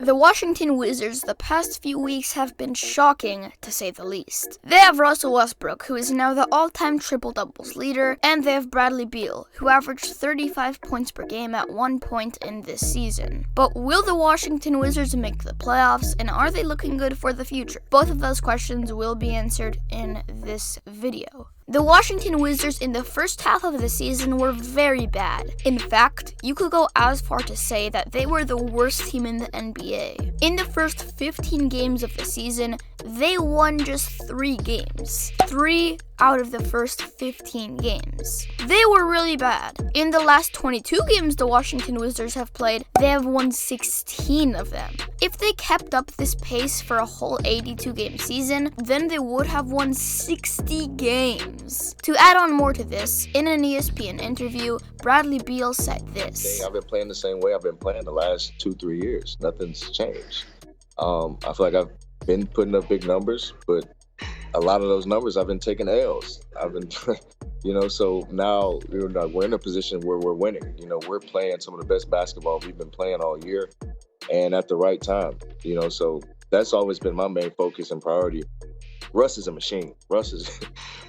The Washington Wizards the past few weeks have been shocking, to say the least. They have Russell Westbrook, who is now the all-time triple-doubles leader, and they have Bradley Beal, who averaged 35 points per game at one point in this season. But will the Washington Wizards make the playoffs, and are they looking good for the future? Both of those questions will be answered in this video. The Washington Wizards in the first half of the season were very bad. In fact, you could go as far to say that they were the worst team in the NBA. In the first 15 games of the season, they won just 3 games. 3 out of the first 15 games. They were really bad. In the last 22 games the Washington Wizards have played, they have won 16 of them. If they kept up this pace for a whole 82-game season, then they would have won 60 games. To add on more to this, in an ESPN interview, Bradley Beal said this. I've been playing the same way I've been playing the last 2-3 years. Nothing's changed. I feel like I've been putting up big numbers, but a lot of those numbers I've been taking L's. I've been, so now we're in a position where we're winning. We're playing some of the best basketball we've been playing all year, and at the right time. So that's always been my main focus and priority. Russ is a machine.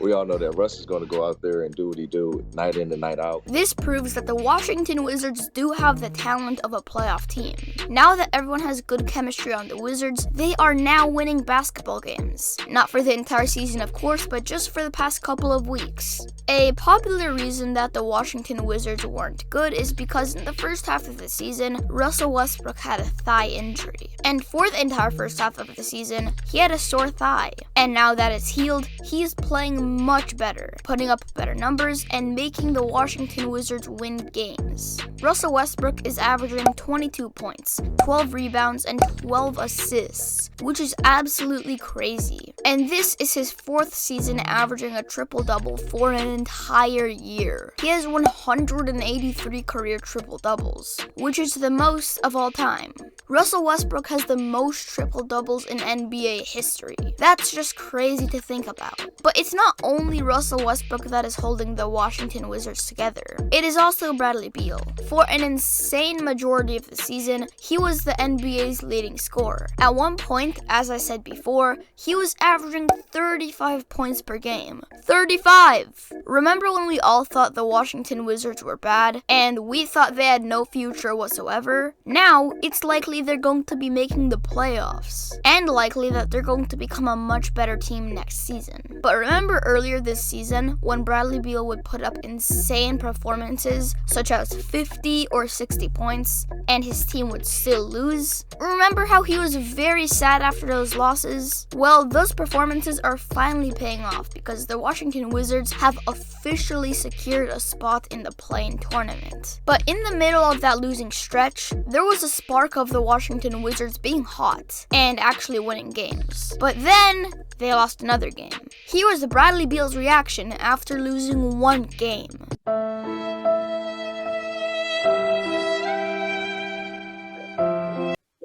We all know that Russ is going to go out there and do what he do night in and night out. This proves that the Washington Wizards do have the talent of a playoff team. Now that everyone has good chemistry on the Wizards, they are now winning basketball games. Not for the entire season, of course, but just for the past couple of weeks. A popular reason that the Washington Wizards weren't good is because in the first half of the season, Russell Westbrook had a thigh injury. And for the entire first half of the season, he had a sore thigh. And now that it's healed, he's playing much better, putting up better numbers and making the Washington Wizards win games. Russell Westbrook is averaging 22 points, 12 rebounds, and 12 assists, which is absolutely crazy. And this is his 4th season averaging a triple-double for an entire year. He has 183 career triple-doubles, which is the most of all time. Russell Westbrook has the most triple-doubles in NBA history. That's just crazy to think about. But it's not only Russell Westbrook that is holding the Washington Wizards together. It is also Bradley Beal. For an insane majority of the season, he was the NBA's leading scorer. At one point, as I said before, he was averaging 35 points per game. 35! Remember when we all thought the Washington Wizards were bad, and we thought they had no future whatsoever? Now, it's likely they're going to be making the playoffs, and likely that they're going to become a much better team next season. But remember earlier this season when Bradley Beal would put up insane performances, such as 50 or 60 points, and his team would still lose? Remember how he was very sad after those losses? Well, those performances are finally paying off because the Washington Wizards have officially secured a spot in the play-in tournament. But in the middle of that losing stretch, there was a spark of the Washington Wizards being hot and actually winning games. But then they lost another game. Here was Bradley Beal's reaction after losing one game.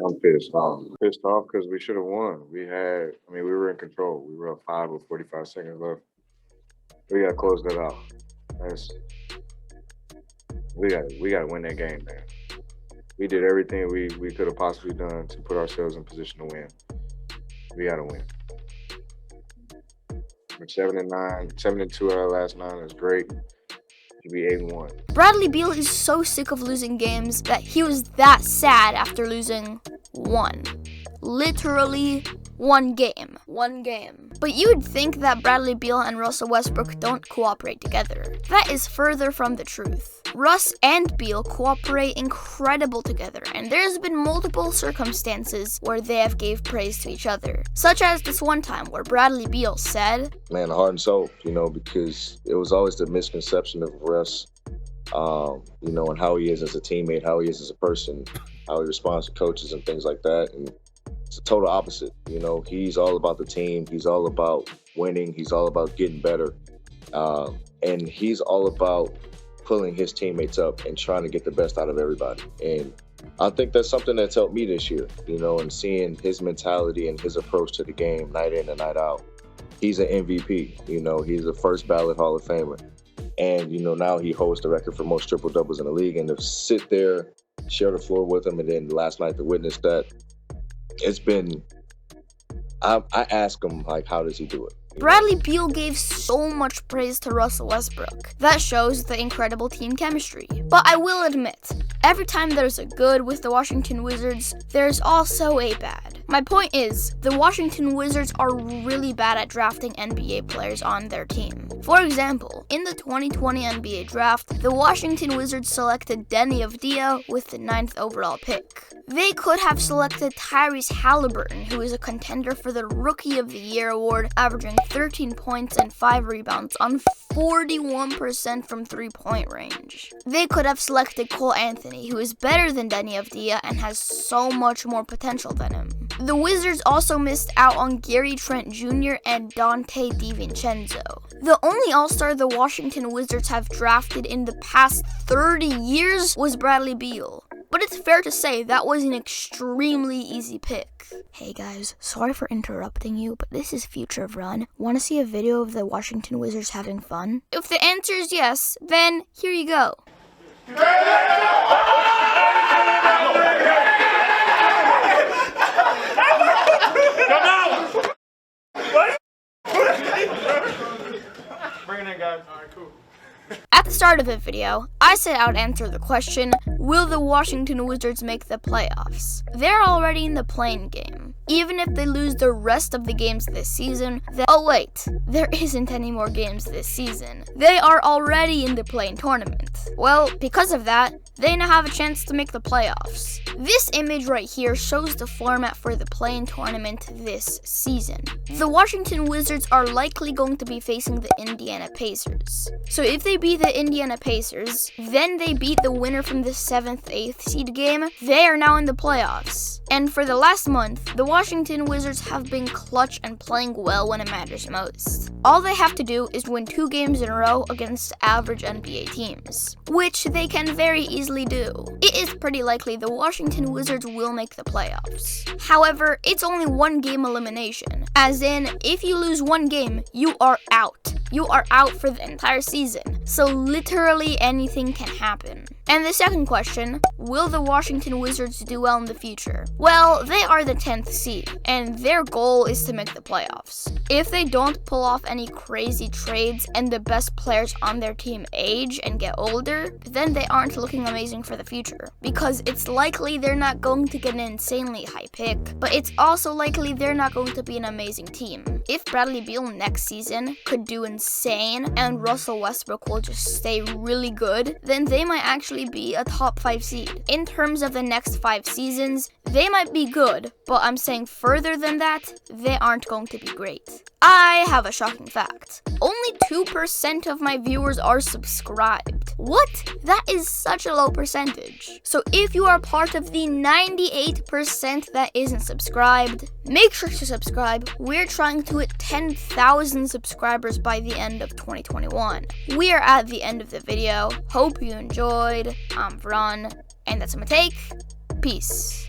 I'm pissed off. Pissed off because we should have won. We were in control. We were up 5 with 45 seconds left. We got to close that out. We got to win that game, man. We did everything we could have possibly done to put ourselves in position to win. We got to win. We're 7-9, 7-2 out of the last 9 is great. Should be 8-1. Bradley Beal is so sick of losing games that he was that sad after losing one. Literally one game. But you would think that Bradley Beal and Russell Westbrook don't cooperate together. That is further from the truth. Russ and Beal cooperate incredible together, and there's been multiple circumstances where they have gave praise to each other. Such as this one time where Bradley Beal said, "Man, heart and soul, because it was always the misconception of Russ, and how he is as a teammate, how he is as a person, how he responds to coaches and things like that. And it's a total opposite. He's all about the team. He's all about winning. He's all about getting better. And he's all about pulling his teammates up and trying to get the best out of everybody. And I think that's something that's helped me this year, and seeing his mentality and his approach to the game night in and night out. He's an MVP, he's a first ballot Hall of Famer. And, now he holds the record for most triple doubles in the league. And to sit there, share the floor with him, and then last night to witness that, it's been. I ask him like, how does he do it? Bradley Beal gave so much praise to Russell Westbrook. That shows the incredible team chemistry. But I will admit, every time there's a good with the Washington Wizards, there's also a bad. My point is, the Washington Wizards are really bad at drafting NBA players on their team. For example, in the 2020 NBA draft, the Washington Wizards selected Deni Avdija with the 9th overall pick. They could have selected Tyrese Halliburton, who is a contender for the Rookie of the Year award, averaging 13 points and 5 rebounds on 41% from three-point range. They could have selected Cole Anthony, who is better than Deni Avdija and has so much more potential than him. The Wizards also missed out on Gary Trent Jr. and Dante DiVincenzo. The only All-Star the Washington Wizards have drafted in the past 30 years was Bradley Beal. But it's fair to say that was an extremely easy pick. Hey guys, sorry for interrupting you, but this is Future Vrunnn. Want to see a video of the Washington Wizards having fun? If the answer is yes, then here you go. Bring it in, guys. All right, cool. At the start of the video, I set out to answer the question, will the Washington Wizards make the playoffs? They're already in the play-in game. Even if they lose the rest of the games this season, oh wait, there isn't any more games this season. They are already in the play-in tournament. Well, because of that, they now have a chance to make the playoffs. This image right here shows the format for the play-in tournament this season. The Washington Wizards are likely going to be facing the Indiana Pacers. So if they beat the Indiana Pacers, then they beat the winner from the 7th, 8th seed game, they are now in the playoffs. And for the last month, the Washington Wizards have been clutch and playing well when it matters most. All they have to do is win 2 games in a row against average NBA teams, which they can very easily do. It is pretty likely the Washington Wizards will make the playoffs. However, it's only 1 game elimination, as in, if you lose 1 game, you are out. You are out for the entire season, so literally anything can happen. And the second question, will the Washington Wizards do well in the future? Well, they are the 10th seed, and their goal is to make the playoffs. If they don't pull off any crazy trades and the best players on their team age and get older, then they aren't looking amazing for the future. Because it's likely they're not going to get an insanely high pick, but it's also likely they're not going to be an amazing team. If Bradley Beal next season could do insane and Russell Westbrook will just stay really good, then they might actually be a top 5 seed. In terms of the next 5 seasons, they might be good, but I'm saying further than that, they aren't going to be great. I have a shocking fact. Only 2% of my viewers are subscribed. What? That is such a low percentage. So if you are part of the 98% that isn't subscribed, make sure to subscribe. We're trying to hit 10,000 subscribers by the end of 2021. We are at the end of the video. Hope you enjoyed. I'm Vrunnn, and that's my take. Peace.